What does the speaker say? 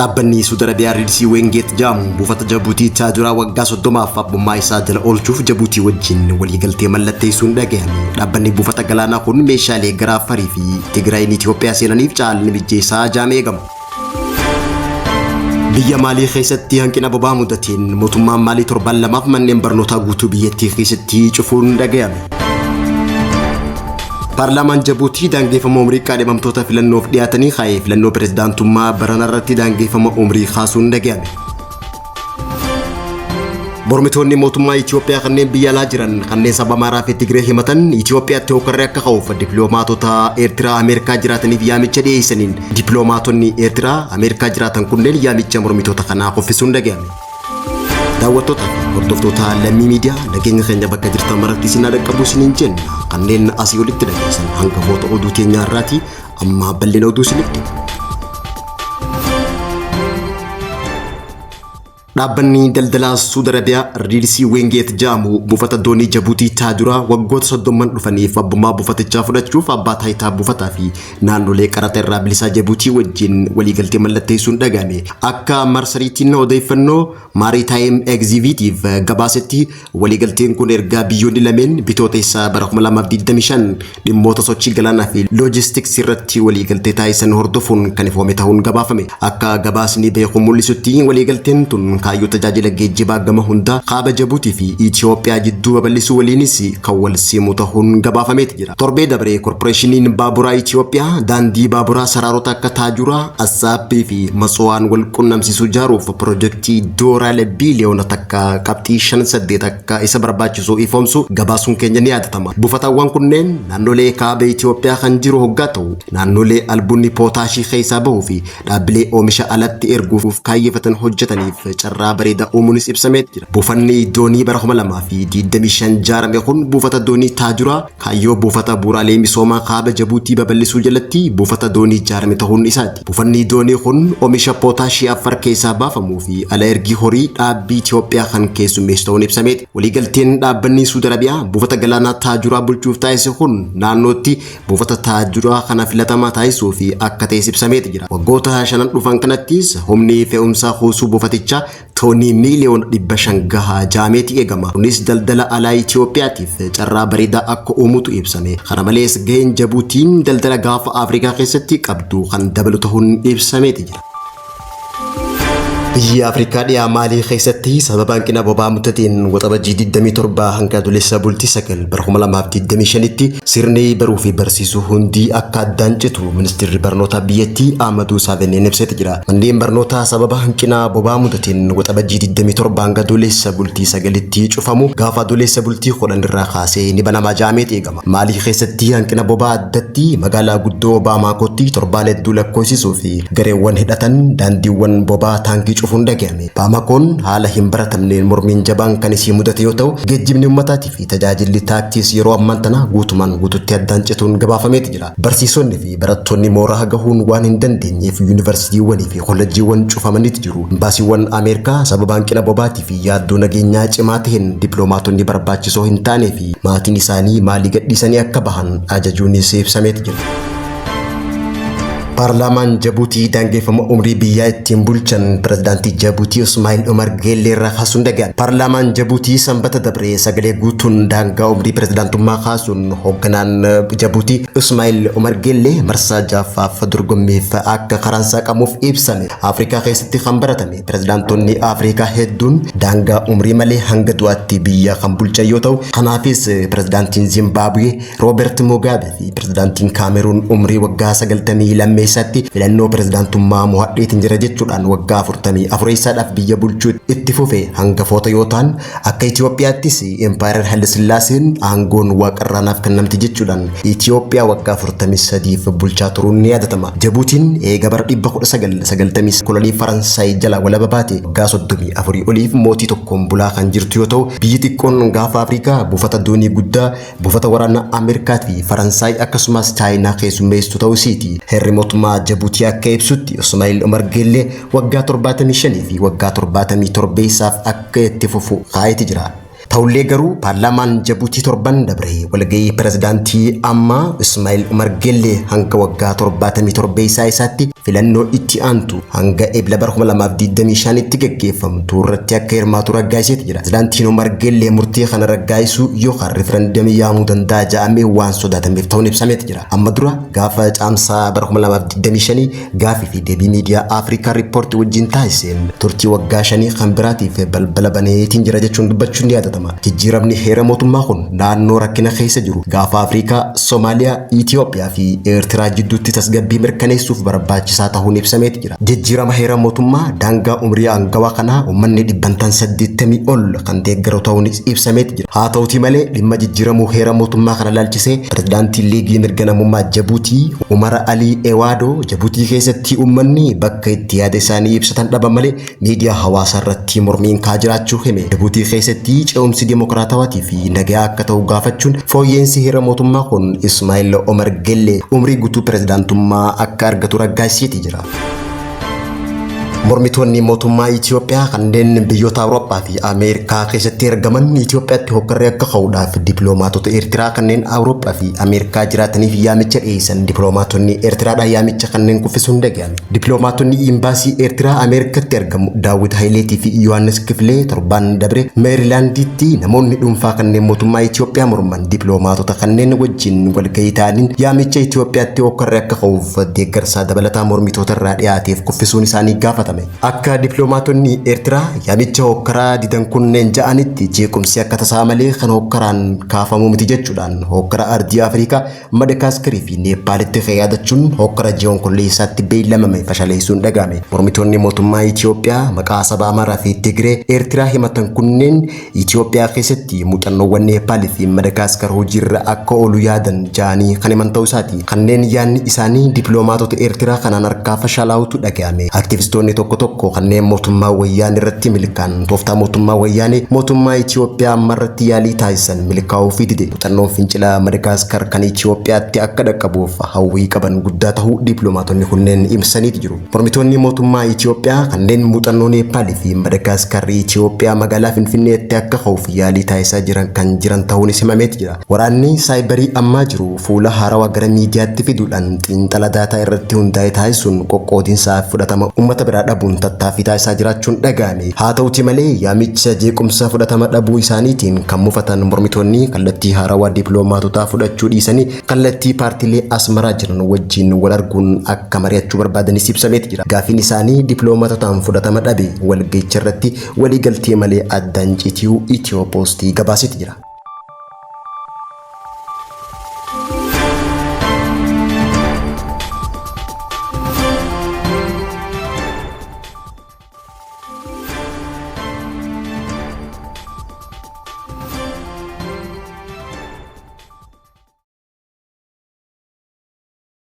Dhaabbanni Suudi Arabiyaa Riidsii Weengeet jedhamu buufata Jabuutii Taajuraa waggaa 30 abbummaa isaa jala oolchuuf Jabuutii wajjin waliigaltee mallatteessuun dhagahame. Dhaabbanni buufata galaanaa kun meeshaalee gara Afarii fi Tigraayin Itoophiyaa seenaniif caalni mijeessaa jaamee eegama. Biyya Maalii keessatti hanqina boba'aa mudateen mootummaan Maalii 72 manneen barnootaa guutuu biyyattii keessatti cufuun dhagahame. Paarlaamaan Jabuutii daangeffama umrii qaadhimamtoota filannoof dhiyaatanii kaa'ee filannoo pirezidaantummaa barana irratti daangeffama umrii kaasuun dhagahame. Mormitoonni mootummaa Itoophiyaa kanneen biyya alaa jiran kanneen saba Amaaraa fi Tigree himatan Itoophiyaatti hokkarree akka ka'uuf dippiloomaatota Eertiraa Ameerikaa jiraataniif yaamicha dhiyeessaniin dippiloomaatonni Eertiraa Ameerikaa jiraatan kunneen yaamicha mormitoota kanaa qoffisuun dhagahame. Daawwattoota hordoftoota Lammii Miidiyaa nageenya keenya bakka jirtan maratti isin dhaqqabuu isiniin jenna. Kanneen asii olitti dhageessan hangafoota oduu teenyaa irraati amma bal'ina oduu isiniif dhiyeessa. Dhaabbanni daldalaa Suudi Arabiyaa Riidsii Weengeet jedhamu buufata doonii Jabuutii Taajuraa waggoota 30 dhufaniif abbummaa buufatichaa fudhachuuf abbaa taayitaa buufataa fi naannolee qaraxa irraa bilisaa Jabuutii wajjin waliigaltee mallatteessuun dhagahame. Akka marsariitiin odeeffannoo Maritime Executive gabaasetti waliigalteen kun ergaa biyyoonni lameen bitootessa bara 2025 dhimmoota sochii galaanaa fi loojistiksii irratti waliigaltee taasisan hordofuun kan ifoome ta'uun gabaafame. Akka gabaasni beeku mul'isutti waliigalteen tun kaayyoo tajaajila geejjibaa gama hundaa kaaba Jabuutii fi Itoophiyaa jidduu babal'isuu waliinis kan wal simu ta'uun gabaafameeti jira. Torbee dabree korporeeshiniin baaburaa Itoophiyaa daandii baaburaa saraarota akka Taajuraa, Assaabii fi Masowaan wal qunnamsiisuu ijaaruuf piroojeektii doolaara biiliyoona takka qabxii 58 akka isa barbaachisu ifoomsu gabaasuun keenya ni yaadatama. Buufatawwan kunneen naannolee kaaba Itoophiyaa kan jiru hoggaa ta'u naannolee albuunni pootaashii keessaa bahuu fi dhaabbilee oomisha alatti erguuf kaayyeffatan hojjetaniif carraa bareedaa uumuunis ibsamee jira. Buufanni doonii bara 2025 ijaarame kun buufata doonii Taajuraa kaayyoo buufata bu'uuraalee misoomaa kaaba Jabuutii babal'isuu jalatti buufata doonii ijaarame ta'uun isaati. Buufanni doonii kun oomisha pootaashii Afar keessaa baafamuu fi ala ergii horii dhaabbii Itoophiyaa kan keessummeessu ta'uun ibsamee. Waliigalteen dhaabbanni Suudi Arabiyaa buufata galaanaa Taajuraa bulchuuf taasise kun naannootti buufata Taajuraa kana filatamaa taasisuu fi akka ta'es ibsamee jira. Waggoota 5 dhufan kanattis humni fe'umsaa kuusuu buufatichaa toonii miiliyoona 500 gahaa jaameeti eegama. Kunis daldala alaa Itoophiyaatiif carraa bareedaa akka uumutu ibsame. Kana malees gaheen Jabuutiin daldala gaafa Afrikaa keessatti qabdu kan dabalu ta'uun ibsameeti jira. Biyya Afrikaa dhiyaa Maalii keessatti sababa hanqina boba'aa mudateen waxabajii 27 hanga adoolessa bultii 9 bara 2025tti sirni baruu fi barsiisuu hundi akka addaan citu ministeerri barnootaa biyyattii Ahmaduu Saaveneen ibseeti jira. Manneen barnootaa sababa hanqina boba'aa mudateen waxabajii 27 hanga adoolessa bultii 9tti cufamu gaafa adoolessa bultii 10 irraa kaasee ni banamaa jaameeti eegama. Maalii keessatti hanqina boba'aa addatti magaalaa guddoo Baamaakotti torbaan hedduu lakkoofsisuu fi gareewwan hidhatan daandiiwwan boba'aa taankii cufuun dhagahame. Baamaakoon haala hin baratamneen mormiin jabaan kan isii mudate yoo ta'u geejjibni uummataatii fi tajaajilli taaksis yeroo ammaan tana guutumaan guututti addaan cituun gabaafameeti jira. Barsiisonni fi barattoonni mooraa gahuun waan hin dandeenyeef yuunivarsiitiiwwanii fi kolleejjiiwwan cufamaniiti jiru. Imbaasiiwwan Ameerikaa sababa hanqina boba'aatii fi yaaddoo nageenyaa cimaa ta'een dippiloomaatonni barbaachisoo hin taanee fi maatiin isaanii Maalii gadhiisanii akka bahan ajajuunis ibsameeti jira. Paarlaamaan Jabuutii daangeffama umrii biyyaa ittiin bulchan pirezidaantii Jabuutii Ismaa'il Omar Geellee irraa kaasuun dhagahame. Paarlaamaan Jabuutii sanbata dabree sagalee guutuun daangaa umrii pirezidaantummaa kaasuun hoogganaan Jabuutii Ismaa'il Omar Geellee marsaa jaffaaf dorgommiif akka karaan saaqamuuf ibsame. Afrikaa keessatti kan baratame pirezidaantonni Afrikaa hedduun daangaa umrii malee hanga du'aatti biyya kan bulchan yoo ta'u kanaafis pirezidaantiin Zimbaabuwee Roobert Mugabe fi pirezidaantiin Kaameruun umrii waggaa 92 keessatti filannoo pirezidaantummaa mo'adheetiin jira jechuudhaan waggaa 44 isaadhaaf biyya bulchuu itti fufe hangafoota yoo ta'an akka Itoophiyaattis Empaayer Haile Sillaaseen aangoon waaqarraanaaf kennamti jechuudhaan Itoophiyaa waggaa 43f bulchaa turuun ni yaadatama. Jabuutiin eega bara 1990 kolonii Faransaay jala walaba baate waggaa 34 oliif mootii tokkoon bulaa kan jirtu yoo ta'u biyyi xiqqoon gaafa Afrikaa buufata doonii guddaa buufata waraanaa Ameerikaa fi Faransaay akkasumas Chaayinaa keessummeessu ta'uu isiiti. Herri mootummaa Jabuutii akka ibsutti Ismaa'il Omar Geellee waggaa 75 fi waggaa 77 isaaf akka itti fufu kaa'eeti jira. Ta'ullee garuu paarlaamaan Jabuutii torban dabre walgahii pirezidaantii ammaa Ismaa'eel Umar Geellee hanga waggaa 77 isaatti filannoo itti aantu hanga Ebla 2025 itti gaggeeffamtu irratti akka hirmaatu raggaasisee jira. Pirezidaantiin Umar Geellee murtii kana raggaasisuu yookaan riiferendamii yaamuu danda'a jedhamee waan sodaatameef ta'uun ibsamee jira. Amma dura gaafa caamsaa 2025 gaafii fi deebii miidiyaa Afrikaa Riippoortii wajjin taasiseen turtii waggaa 5 kan biraatiif balbala baneetiin jira jechuun dubbachuun ni yaadatama. Jijjiiramni heera mootummaa kun naannoo rakkina keessa jiru gaafa Afrikaa, Soomaaliyaa, Itoophiyaa fi Eertiraa jidduutti tasgabbii mirkaneessuuf barbaachisaa ta'uun ibsamee jira. Jijjiirama heera mootummaa daangaa umrii aangawaa kanaa uummanni 80 ol kan deeggaru ta'uun ibsamee jira. Haa ta'uutii malee dhimma jijjiiramuu heera mootummaa kana ilaalchisee pirezidaantii liigii mirga namummaa Jabuutii Umar Alii Ewaadoo Jabuutii keessatti uummanni bakka itti yaada isaanii ibsatan dhaban malee miidiyaa hawaasaa irratti mormiin ka'aa jiraachuu hime. Jabuutii keessatti ce'umsi dimokiraatawaatii fi nagaa akka ta'u gaafachuun fooyyeensi heera mootummaa kun Ismaa'eel Umar Geellee umrii guutuu pirezidaantummaa akka argatu raggaasisee jira. Mormitoonni mootummaa Itoophiyaa kanneen biyyoota Awurooppaa fi Ameerikaa keessatti argaman Itoophiyaatti hokkarree akka ka'uudhaaf dippiloomaatota Eertiraa kanneen Awurooppaa fi Ameerikaa jiraataniif yaamicha dhiyeessan. Dippiloomaatonni Eertiraadhaa yaamicha kanneen kuffisuun dhaga'ame. Dippiloomaatonni imbaasii Eertiraa Ameerikaatti argamu Daawit Hayileetii fi Yohaannis Kifilee torban dabre Meerilaanditti namoonni dhuunfaa kanneen mootummaa Itoophiyaa morman dippiloomaatota kanneen wajjin walgahii ta'aniin yaamicha Itoophiyaatti hokkarree akka ka'uuf deeggarsa dabalataa mormitoota irraa dhiyaateef kuffisuun isaanii gaafata. Akka dippiloomaatonni Eertiraa yaamicha hokkaraa didan kunneen ja'anitti jeequmsi akka tasaa malee kan hokkaraan kaafamu miti jechuudhaan hokkara ardii Afrikaa Madagaskarii fi Neepaalitti yaadachuun hokkara ji'oon kolleessaatti beeylamame fashaleessuun dhaga'ame. Mormitoonni mootummaa Itoophiyaa maqaa saba Amaaraa fi Tigree Eertiraa himatan kunneen Itoophiyaa keessatti muuxannoowwan Neepaalii fi Madagaskar hojiirra akka oolu yaadan ja'anii kan himan ta'uu isaati. Kanneen yaadni isaanii dippiloomaatota Eertiraa kanaan harkaa fashalaa'utu dhaga'ame. Aktivistoonni tokko kanneen mootummaa wayyaanee irratti milkaan tooftaa mootummaa wayyaanee mootummaa Itoophiyaa ammarratti yaalii taasisan milkaa'uu fi dide. Muuxannoon fincila Madagaskar kan Itoophiyaatti akka dhaqqabuuf hawwii qaban guddaa ta'uu dippiloomaatonni kunneen ibsanii jiru. Mormitoonni mootummaa Itoophiyaa kanneen muuxannoo Neepaalii fi Madagaskar Itoophiyaa magaalaa Finfinneetti akka ka'uuf yaalii taasisaa jiran ta'uun himamee jira. Waraanni saayibarii ammaa jiru fuula haarawaa gara miidiyaatti fiduudhaan xiinxala daataa irratti hundaa'e taasisuun qoqqoodinsaa fudhatama uummata biraa dhabuun tattaaffii taasisaa jiraachuun dhaga'ame. Haa ta'uutii malee yaamicha jeequmsa fudhatama dhabuu isaaniitiin kan mufatan mormitoonni kallattii haarawaa dippiloomaatotaa fudhachuu dhiisanii kallattii paartiilee Asmaraa jiran wajjin wal arguun akka mari'achuu barbaadanis ibsamee jira. Gaafiin isaanii dippiloomaatotaan fudhatama dhabe walgahicha irratti waliigaltee malee addaan citiyuu Itiyoopoostii gabaasee jira.